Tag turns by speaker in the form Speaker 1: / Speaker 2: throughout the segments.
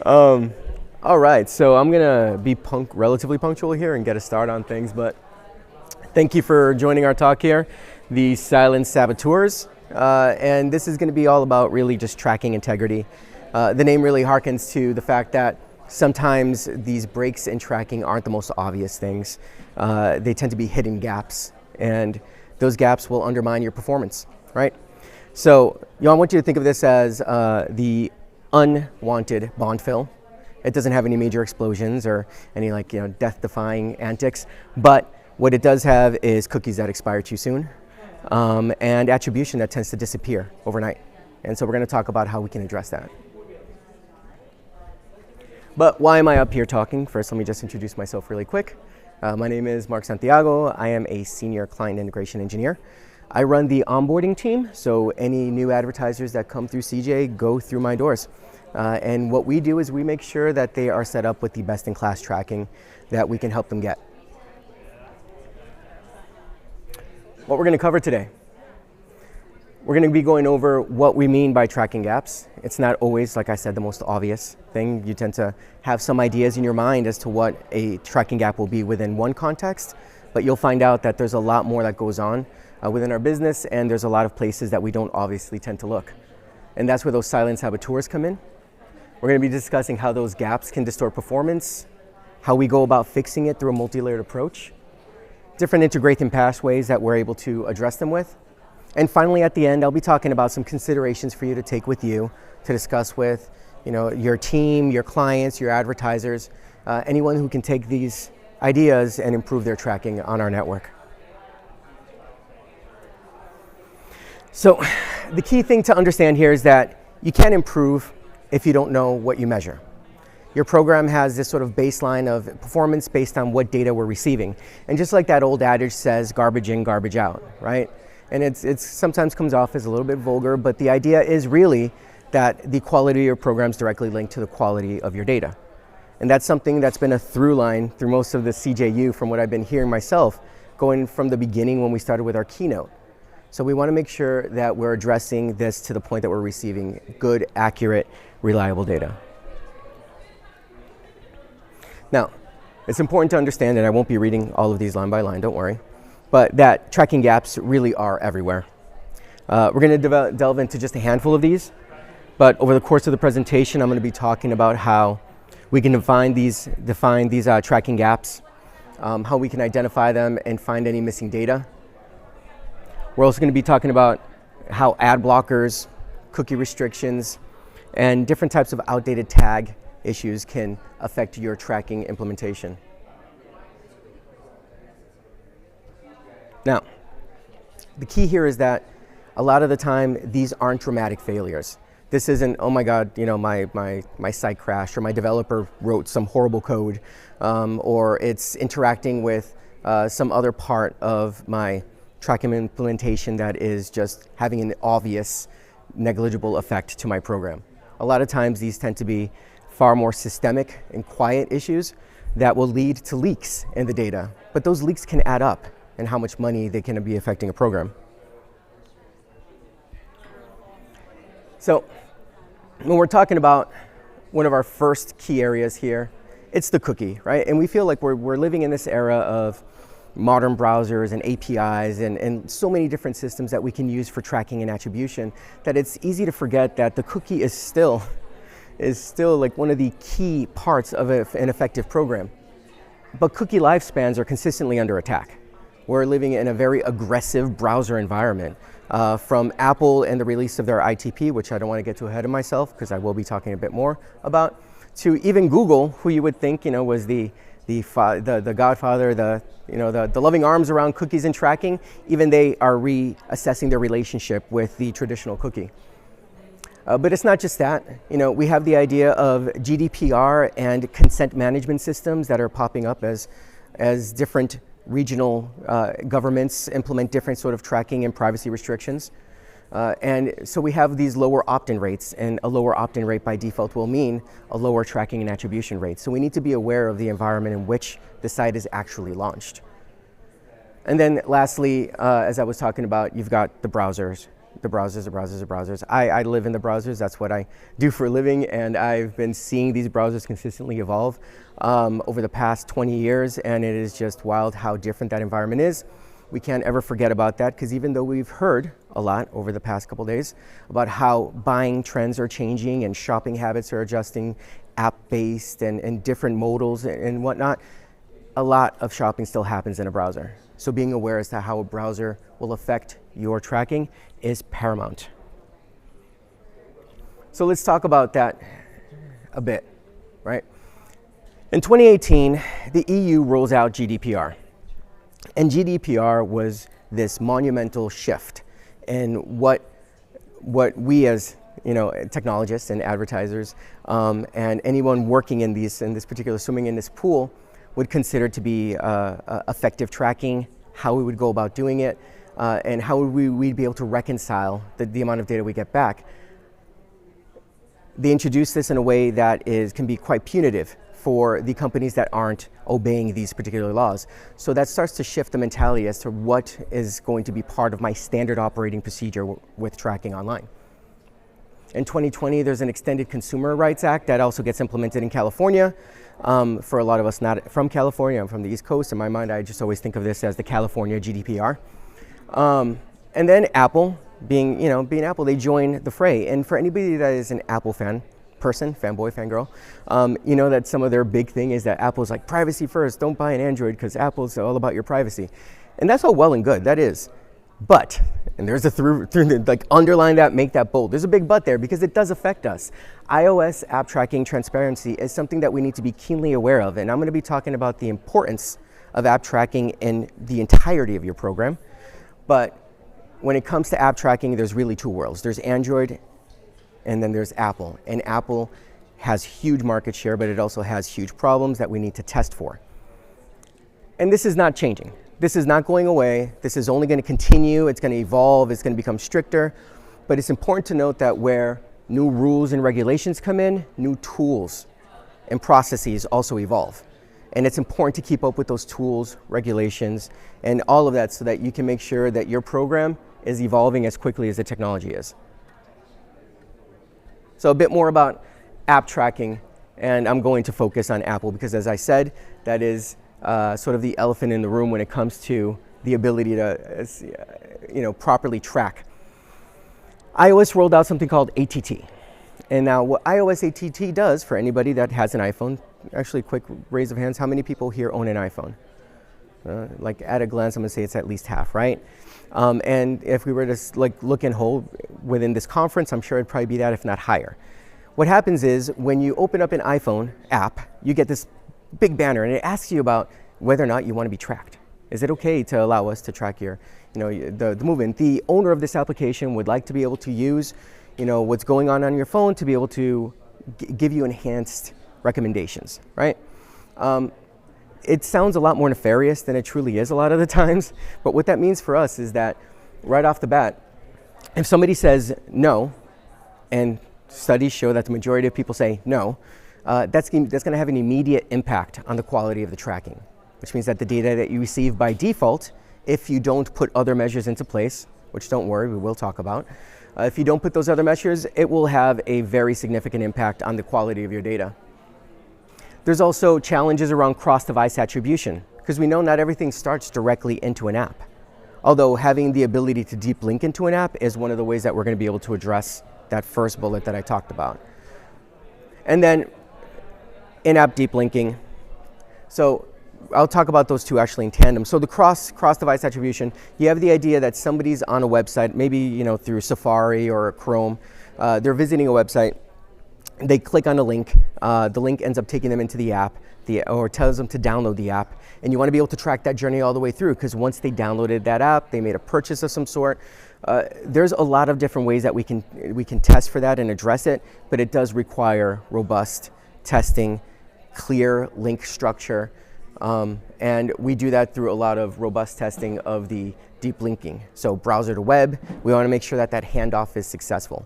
Speaker 1: All right, so I'm gonna be relatively punctual here and get a start on things, but thank you for joining our talk here, the Silent Saboteurs, and this is gonna be all about really just tracking integrity. The name really harkens to the fact that sometimes these breaks in tracking aren't the most obvious things. They tend to be hidden gaps, and those gaps will undermine your performance, right? So, I want you to think of this as the unwanted bond fill. It doesn't have any major explosions or any death-defying antics, but what it does have is cookies that expire too soon and attribution that tends to disappear overnight. And so we're going to talk about how we can address that. But why am I up here talking? First, let me just introduce myself really quick. My name is Mark Santiago. I am a senior client integration engineer. I run the onboarding team, so any new advertisers that come through CJ go through my doors. And what we do is we make sure that they are set up with the best-in-class tracking that we can help them get. What we're going to cover today. We're going to be going over what we mean by tracking gaps. It's not always, like I said, the most obvious thing. You tend to have some ideas in your mind as to what a tracking gap will be within one context, but you'll find out that there's a lot more that goes on within our business, and there's a lot of places that we don't obviously tend to look. And that's where those silent saboteurs come in. We're going to be discussing how those gaps can distort performance, how we go about fixing it through a multi-layered approach, different integration pathways that we're able to address them with. And finally, at the end, I'll be talking about some considerations for you to take with you to discuss with your team, your clients, your advertisers, anyone who can take these ideas and improve their tracking on our network. So the key thing to understand here is that you can't improve if you don't know what you measure. Your program has this sort of baseline of performance based on what data we're receiving. And just like that old adage says, garbage in, garbage out, right? And it's sometimes comes off as a little bit vulgar, but the idea is really that the quality of your program is directly linked to the quality of your data. And that's something that's been a through line through most of the CJU from what I've been hearing myself, going from the beginning when we started with our keynote. So we want to make sure that we're addressing this to the point that we're receiving good, accurate, reliable data. Now, it's important to understand that I won't be reading all of these line by line, don't worry, but that tracking gaps really are everywhere. We're going to delve into just a handful of these, but over the course of the presentation, I'm going to be talking about how we can define these tracking gaps, how we can identify them and find any missing data. We're also going to be talking about how ad blockers, cookie restrictions, and different types of outdated tag issues can affect your tracking implementation. Now, the key here is that a lot of the time these aren't dramatic failures. This isn't, oh my God, my site crashed, or my developer wrote some horrible code, or it's interacting with some other part of my tracking implementation that is just having an obvious negligible effect to my program. A lot of times these tend to be far more systemic and quiet issues that will lead to leaks in the data. But those leaks can add up and how much money they can be affecting a program. So when we're talking about one of our first key areas here, it's the cookie, right? And we feel like we're living in this era of modern browsers and APIs and so many different systems that we can use for tracking and attribution that it's easy to forget that the cookie is still like one of the key parts of an effective program. But cookie lifespans are consistently under attack. We're living in a very aggressive browser environment. From Apple and the release of their ITP, which I don't want to get too ahead of myself because I will be talking a bit more about, to even Google, who you would think was the godfather, the loving arms around cookies and tracking. Even they are reassessing their relationship with the traditional cookie. But it's not just that. We have the idea of GDPR and consent management systems that are popping up as different regional governments implement different sort of tracking and privacy restrictions. And so we have these lower opt-in rates, and a lower opt-in rate by default will mean a lower tracking and attribution rate. So we need to be aware of the environment in which the site is actually launched. And then lastly, as I was talking about, you've got the browsers. the browsers. I live in the browsers. That's what I do for a living, and I've been seeing these browsers consistently evolve over the past 20 years, and it is just wild how different that environment is. We can't ever forget about that, because even though we've heard a lot over the past couple days about how buying trends are changing and shopping habits are adjusting, app-based and different modals and whatnot, a lot of shopping still happens in a browser. So being aware as to how a browser will affect your tracking is paramount. So let's talk about that a bit, right? In 2018, the EU rolls out GDPR. And GDPR was this monumental shift in what we as technologists and advertisers and anyone working in this particular swimming in this pool would consider to be effective tracking, how we would go about doing it, and how we'd be able to reconcile the amount of data we get back. They introduced this in a way that can be quite punitive for the companies that aren't obeying these particular laws. So that starts to shift the mentality as to what is going to be part of my standard operating procedure with tracking online. In 2020, there's an Extended Consumer Rights Act that also gets implemented in California. For a lot of us not from California, I'm from the East Coast. In my mind, I just always think of this as the California GDPR. And then Apple, being Apple, they join the fray. And for anybody that is an Apple fanboy, fangirl, you know that some of their big thing is that Apple's like privacy first, don't buy an Android because Apple's all about your privacy. And that's all well and good, that is. But, and there's like underline that, make that bold. There's a big but there because it does affect us. iOS app tracking transparency is something that we need to be keenly aware of. And I'm going to be talking about the importance of app tracking in the entirety of your program. But when it comes to app tracking, there's really two worlds. There's Android and then there's Apple. And Apple has huge market share, but it also has huge problems that we need to test for. And this is not changing. This is not going away. This is only going to continue. It's going to evolve. It's going to become stricter. But it's important to note that where new rules and regulations come in, new tools and processes also evolve. And it's important to keep up with those tools, regulations, and all of that so that you can make sure that your program is evolving as quickly as the technology is. So a bit more about app tracking, and I'm going to focus on Apple because, as I said, that is sort of the elephant in the room when it comes to the ability to properly track. iOS rolled out something called ATT. And now what iOS ATT does for anybody that has an iPhone, actually quick raise of hands, how many people here own an iPhone? Like at a glance, I'm gonna say it's at least half, right? And if we were to look and hold within this conference, I'm sure it'd probably be that, if not higher. What happens is when you open up an iPhone app, you get this big banner and it asks you about whether or not you want to be tracked. Is it okay to allow us to track your, the movement? The owner of this application would like to be able to use, what's going on your phone to be able to give you enhanced recommendations, right? It sounds a lot more nefarious than it truly is a lot of the times, but what that means for us is that right off the bat, if somebody says no, and studies show that the majority of people say no, that's going to have an immediate impact on the quality of the tracking, which means that the data that you receive by default, if you don't put other measures into place, which don't worry, we will talk about, if you don't put those other measures, it will have a very significant impact on the quality of your data. There's also challenges around cross-device attribution, because we know not everything starts directly into an app. Although having the ability to deep link into an app is one of the ways that we're going to be able to address that first bullet that I talked about. And then in-app deep linking. So I'll talk about those two actually in tandem. So the cross-device attribution, you have the idea that somebody's on a website, maybe through Safari or Chrome, they're visiting a website, they click on a link, the link ends up taking them into the app, or tells them to download the app, and you want to be able to track that journey all the way through, because once they downloaded that app, they made a purchase of some sort. There's a lot of different ways that we can test for that and address it, but it does require robust testing, clear link structure, and we do that through a lot of robust testing of the deep linking. So browser to web, we want to make sure that that handoff is successful.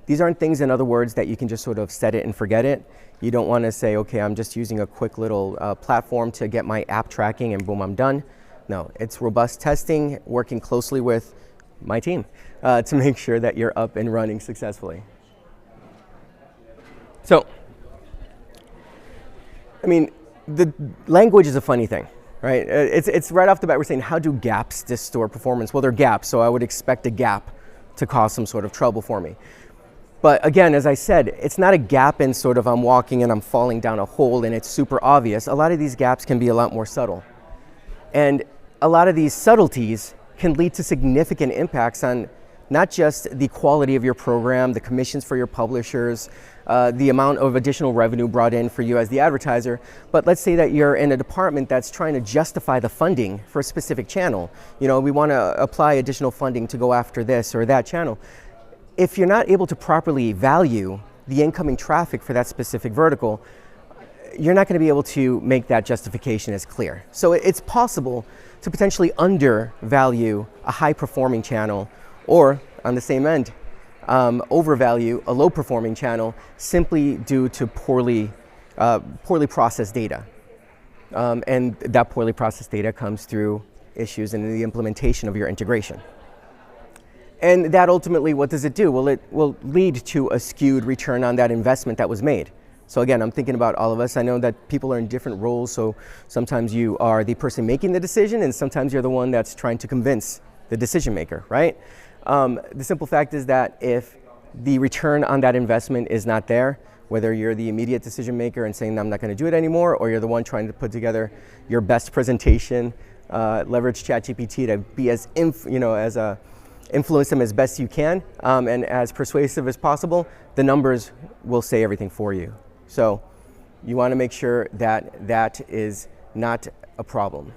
Speaker 1: These aren't things, in other words, that you can just sort of set it and forget it. You don't want to say, okay, I'm just using a quick little platform to get my app tracking and boom, I'm done. No, it's robust testing, working closely with my team to make sure that you're up and running successfully. So, I mean, the language is a funny thing, right? It's right off the bat we're saying, how do gaps distort performance? Well, they're gaps, so I would expect a gap to cause some sort of trouble for me. But again, as I said, it's not a gap in sort of I'm walking and I'm falling down a hole and it's super obvious. A lot of these gaps can be a lot more subtle. And a lot of these subtleties can lead to significant impacts on not just the quality of your program, the commissions for your publishers, the amount of additional revenue brought in for you as the advertiser, but let's say that you're in a department that's trying to justify the funding for a specific channel. You know, we want to apply additional funding to go after this or that channel. If you're not able to properly value the incoming traffic for that specific vertical, you're not going to be able to make that justification as clear. So it's possible to potentially undervalue a high-performing channel, or on the same end, overvalue a low-performing channel simply due to poorly processed data. And that poorly processed data comes through issues in the implementation of your integration. And that ultimately, what does it do? Well, it will lead to a skewed return on that investment that was made. So again, I'm thinking about all of us. I know that people are in different roles, so sometimes you are the person making the decision, and sometimes you're the one that's trying to convince the decision maker, right? The simple fact is that if the return on that investment is not there, whether you're the immediate decision maker and saying, I'm not going to do it anymore, or you're the one trying to put together your best presentation, leverage ChatGPT to be as influence them as best you can, and as persuasive as possible, the numbers will say everything for you. So you want to make sure that that is not a problem.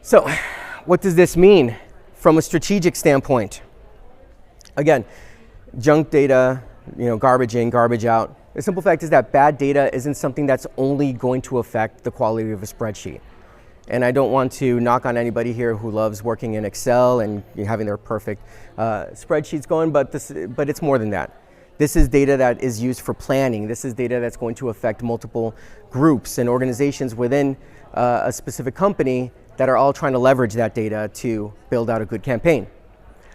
Speaker 1: So what does this mean from a strategic standpoint? Again, junk data, garbage in, garbage out. The simple fact is that bad data isn't something that's only going to affect the quality of a spreadsheet. And I don't want to knock on anybody here who loves working in Excel and having their perfect spreadsheets going, but it's more than that. This is data that is used for planning. This is data that's going to affect multiple groups and organizations within a specific company that are all trying to leverage that data to build out a good campaign.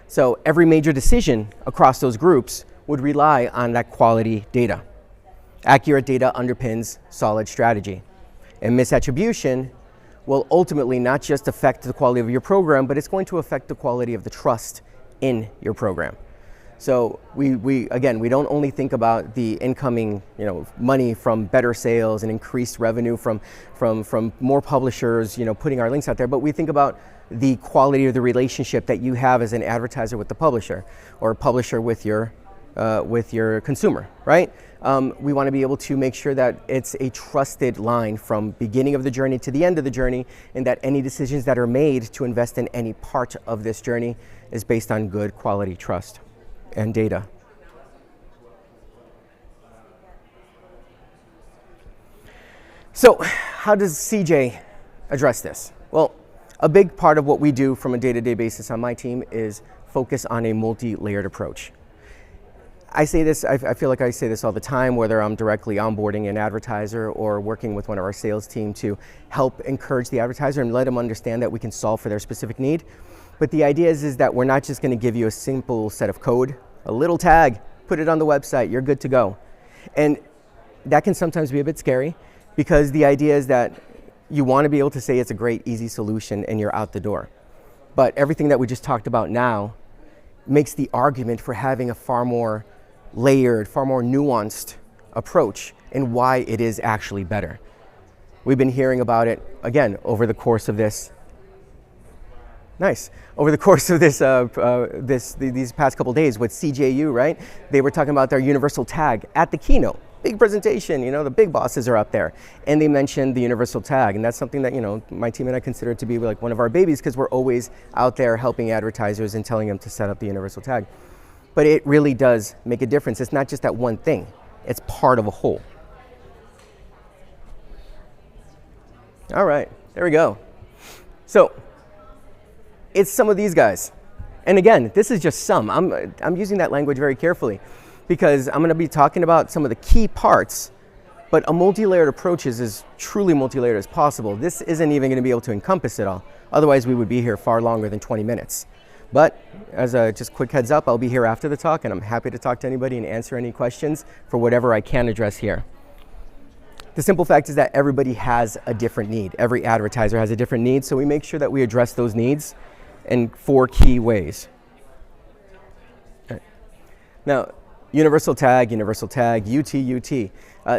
Speaker 1: So every major decision across those groups would rely on that quality data. Accurate data underpins solid strategy. And misattribution will ultimately not just affect the quality of your program, but it's going to affect the quality of the trust in your program. So we don't only think about the incoming money from better sales and increased revenue from more publishers putting our links out there, but we think about the quality of the relationship that you have as an advertiser with the publisher, or publisher with your consumer, right? We want to be able to make sure that it's a trusted line from beginning of the journey to the end of the journey, and that any decisions that are made to invest in any part of this journey is based on good quality trust and data. So how does CJ address this? Well, a big part of what we do from a day-to-day basis on my team is focus on a multi-layered approach. I say this, I feel like I say this all the time, whether I'm directly onboarding an advertiser or working with one of our sales team to help encourage the advertiser and let them understand that we can solve for their specific need. But the idea is that we're not just going to give you a simple set of code, a little tag, put it on the website, you're good to go. And that can sometimes be a bit scary, because the idea is that you want to be able to say it's a great, easy solution and you're out the door. But everything that we just talked about now makes the argument for having a far more layered, far more nuanced approach and why it is actually better. We've been hearing about it, again, over the course of this. Nice. Over the course of these past couple days with CJU, right? They were talking about their universal tag at the keynote. Big presentation, the big bosses are up there. And they mentioned the universal tag. And that's something that, my team and I consider to be like one of our babies, because we're always out there helping advertisers and telling them to set up the universal tag. But it really does make a difference. It's not just that one thing. It's part of a whole. All right, there we go. So it's some of these guys. And again, this is just some. I'm using that language very carefully, because I'm going to be talking about some of the key parts, but a multi-layered approach is as truly multi-layered as possible. This isn't even going to be able to encompass it all. Otherwise, we would be here far longer than 20 minutes. But as a just quick heads up, I'll be here after the talk, and I'm happy to talk to anybody and answer any questions for whatever I can address here. The simple fact is that everybody has a different need. Every advertiser has a different need, so we make sure that we address those needs in 4 key ways. Okay. Now, universal tag, UT, UT.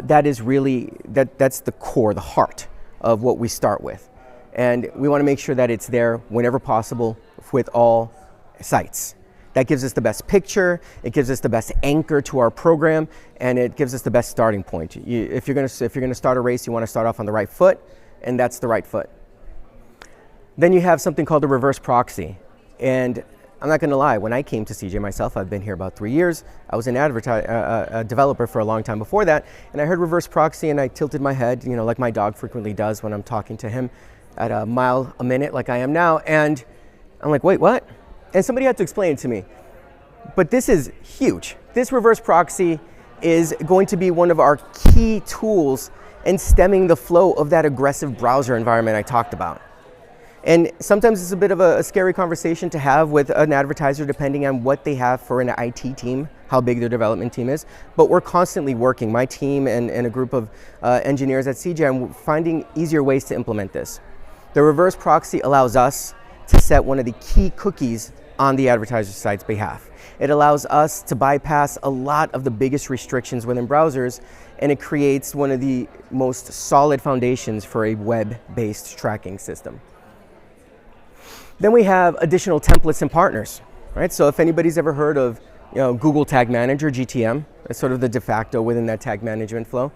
Speaker 1: That is really, that's the core, the heart of what we start with. And we want to make sure that it's there whenever possible with all sites. That gives us the best picture, it gives us the best anchor to our program, and it gives us the best starting point. If you're gonna start a race, you want to start off on the right foot, and that's the right foot. Then you have something called a reverse proxy. And I'm not gonna lie, when I came to CJ myself, I've been here about 3 years. I was a developer for a long time before that, and I heard reverse proxy and I tilted my head, like my dog frequently does when I'm talking to him at a mile a minute like I am now, and I'm like, wait, what? And somebody had to explain it to me. But this is huge. This reverse proxy is going to be one of our key tools in stemming the flow of that aggressive browser environment I talked about. And sometimes it's a bit of a scary conversation to have with an advertiser depending on what they have for an IT team, how big their development team is. But we're constantly working, my team and a group of engineers at CJ, and finding easier ways to implement this. The reverse proxy allows us to set one of the key cookies on the advertiser site's behalf. It allows us to bypass a lot of the biggest restrictions within browsers, and it creates one of the most solid foundations for a web-based tracking system. Then we have additional templates and partners, right? So if anybody's ever heard of Google Tag Manager, GTM, it's sort of the de facto within that tag management flow.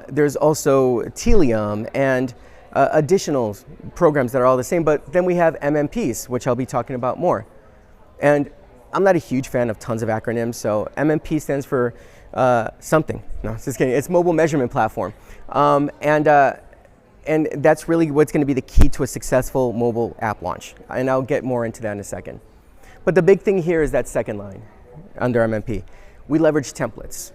Speaker 1: There's also Telium and additional programs that are all the same, but then we have MMPs, which I'll be talking about more. And I'm not a huge fan of tons of acronyms, so MMP stands for something. No, just kidding. It's Mobile Measurement Platform. And that's really what's going to be the key to a successful mobile app launch. And I'll get more into that in a second. But the big thing here is that second line under MMP. We leverage templates.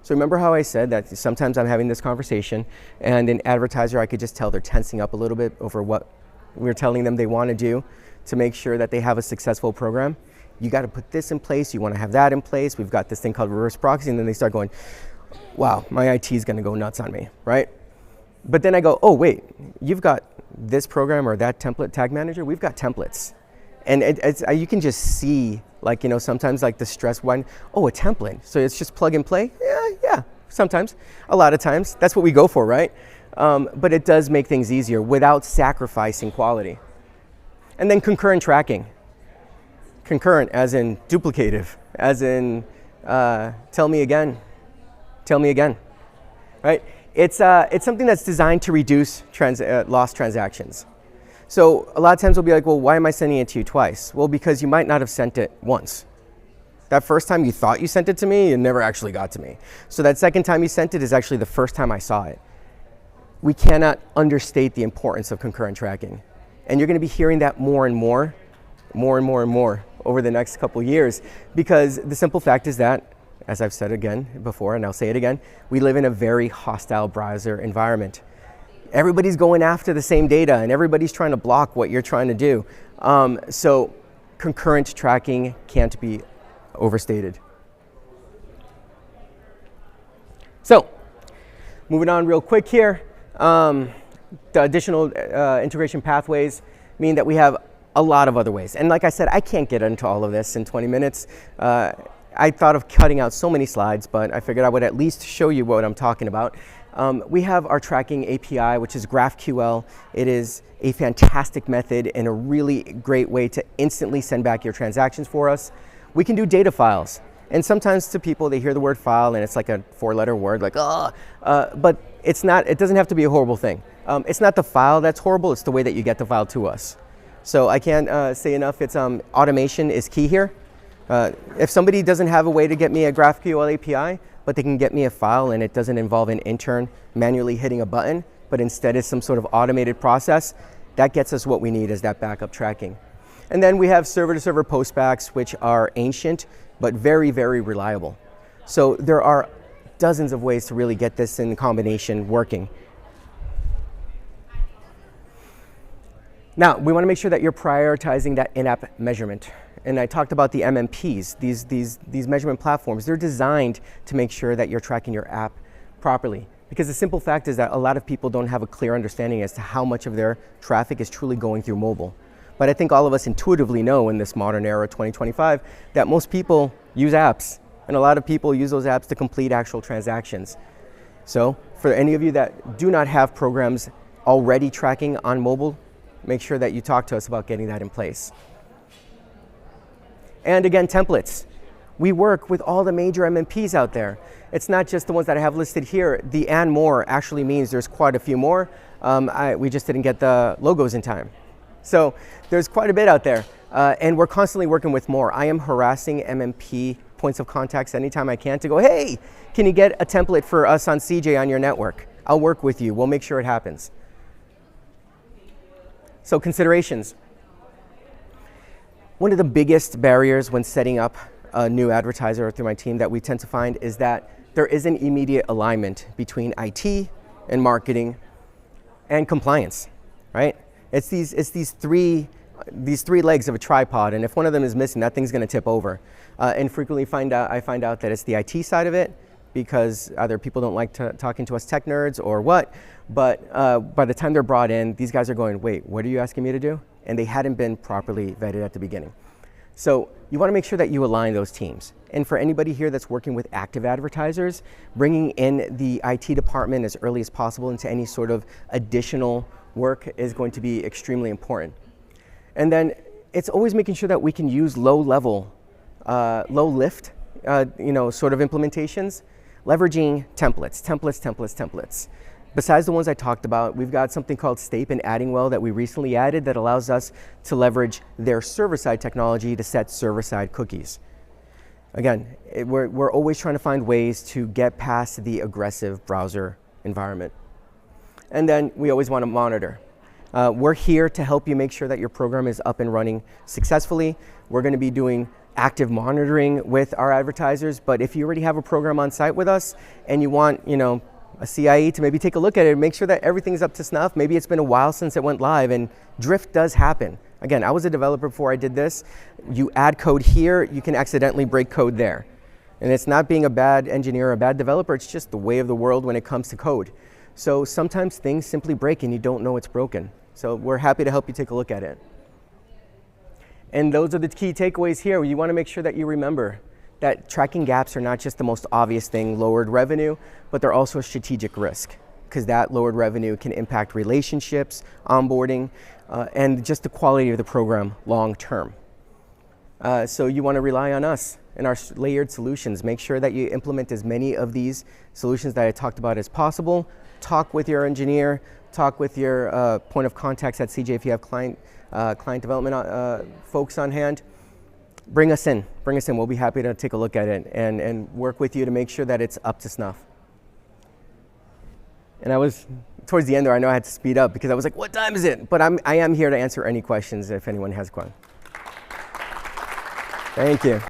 Speaker 1: So remember how I said that sometimes I'm having this conversation and an advertiser, I could just tell they're tensing up a little bit over what we're telling them they want to do to make sure that they have a successful program. You got to put this in place. You want to have that in place. We've got this thing called reverse proxy, and then they start going, wow, my IT is going to go nuts on me, right? But then I go, oh, wait, you've got this program or that template tag manager? We've got templates. And you can just see, sometimes the stress one, oh, a template. So it's just plug and play? Yeah, sometimes. A lot of times. That's what we go for, right? But it does make things easier without sacrificing quality. And then concurrent tracking. Concurrent as in duplicative, as in tell me again, right? It's something that's designed to reduce lost transactions. So a lot of times we'll be like, well, why am I sending it to you twice? Well, because you might not have sent it once. That first time you thought you sent it to me, it never actually got to me. So that second time you sent it is actually the first time I saw it. We cannot understate the importance of concurrent tracking. And you're going to be hearing that more and more over the next couple years, because the simple fact is that, as I've said again before, and I'll say it again, we live in a very hostile browser environment. Everybody's going after the same data, and everybody's trying to block what you're trying to do. So concurrent tracking can't be overstated. So moving on real quick here, the additional integration pathways mean that we have a lot of other ways. And like I said, I can't get into all of this in 20 minutes. I thought of cutting out so many slides, but I figured I would at least show you what I'm talking about. We have our tracking API, which is GraphQL. It is a fantastic method and a really great way to instantly send back your transactions for us. We can do data files. And sometimes to people, they hear the word file and it's like a 4-letter word, like, but it's not, it doesn't have to be a horrible thing. It's not the file that's horrible, it's the way that you get the file to us. So I can't say enough, it's automation is key here. If somebody doesn't have a way to get me a GraphQL API, but they can get me a file and it doesn't involve an intern manually hitting a button, but instead is some sort of automated process, that gets us what we need as that backup tracking. And then we have server-to-server postbacks, which are ancient, but very, very reliable. So there are dozens of ways to really get this in combination working. Now, we want to make sure that you're prioritizing that in-app measurement. And I talked about the MMPs, these measurement platforms. They're designed to make sure that you're tracking your app properly. Because the simple fact is that a lot of people don't have a clear understanding as to how much of their traffic is truly going through mobile. But I think all of us intuitively know in this modern era, 2025, that most people use apps. And a lot of people use those apps to complete actual transactions. So for any of you that do not have programs already tracking on mobile, make sure that you talk to us about getting that in place. And again, templates. We work with all the major MMPs out there. It's not just the ones that I have listed here. The and more actually means there's quite a few more. We just didn't get the logos in time. So there's quite a bit out there. And we're constantly working with more. I am harassing MMP points of contacts anytime I can to go, hey, can you get a template for us on CJ on your network? I'll work with you. We'll make sure it happens. So considerations. One of the biggest barriers when setting up a new advertiser through my team that we tend to find is that there isn't immediate alignment between IT and marketing and compliance, right? It's these three legs of a tripod, and if one of them is missing, that thing's going to tip over. And frequently I find out that it's the IT side of it, because either people don't like talking to us tech nerds or what, but by the time they're brought in, these guys are going, wait, what are you asking me to do? And they hadn't been properly vetted at the beginning. So you want to make sure that you align those teams. And for anybody here that's working with active advertisers, bringing in the IT department as early as possible into any sort of additional work is going to be extremely important. And then it's always making sure that we can use low-level, low-lift, sort of implementations, leveraging templates. Besides the ones I talked about, we've got something called Stape and Addingwell that we recently added that allows us to leverage their server-side technology to set server-side cookies. Again, we're always trying to find ways to get past the aggressive browser environment. And then we always want to monitor. We're here to help you make sure that your program is up and running successfully. We're going to be doing active monitoring with our advertisers, but if you already have a program on site with us and you want, a CIE to maybe take a look at it and make sure that everything's up to snuff. Maybe it's been a while since it went live, and drift does happen. Again, I was a developer before I did this. You add code here, you can accidentally break code there. And it's not being a bad engineer or a bad developer, it's just the way of the world when it comes to code. So sometimes things simply break and you don't know it's broken. So we're happy to help you take a look at it. And those are the key takeaways here. You want to make sure that you remember that tracking gaps are not just the most obvious thing, lowered revenue, but they're also a strategic risk, because that lowered revenue can impact relationships, onboarding, and just the quality of the program long term. So you want to rely on us and our layered solutions. Make sure that you implement as many of these solutions that I talked about as possible. Talk with your engineer, talk with your point of contacts at CJ if you have client development folks on hand. Bring us in. We'll be happy to take a look at it and work with you to make sure that it's up to snuff. And towards the end there, I know I had to speed up because I was like, what time is it? But I am here to answer any questions if anyone has one. Thank you.